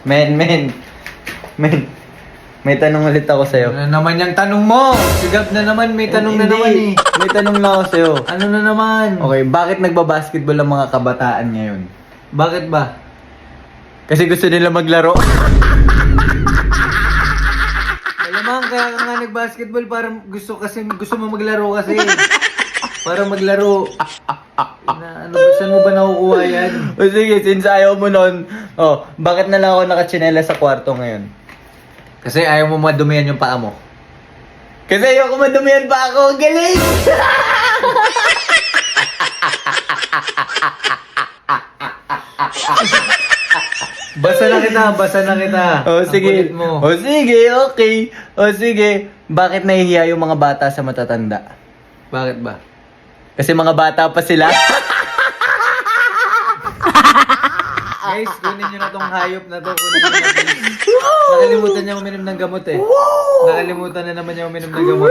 Men. May tanong ulit ako sa'yo. Ano na naman yung tanong mo? Sigap na naman, may tanong na Hindi. naman eh. May tanong lang ako sa'yo. Ano na naman? Okay, bakit nagbabasketball ang mga kabataan ngayon? Bakit ba? Kasi gusto nila maglaro. Malamang kaya ka nga nag-basketball para gusto mo maglaro kasi. Para maglaro. Ano ba, saan mo ba nakukuha yan? O sige, since ayaw mo nun, bakit na lang ako nakachinela sa kwarto ngayon? Kasi ayaw mo madumihan yung paa mo. Kasi ayoko madumihan pa ako. Galing! Basa na kita. O Ang sige. kulit mo. O sige, okay. O sige. Bakit nahihiya yung mga bata sa matatanda? Bakit ba? Kasi mga bata pa sila. Guys, kunin nyo na tong hayop na to. Kunin nyo na, please. Nakalimutan niya uminom ng gamot eh. Nakalimutan na naman niya uminom ng gamot.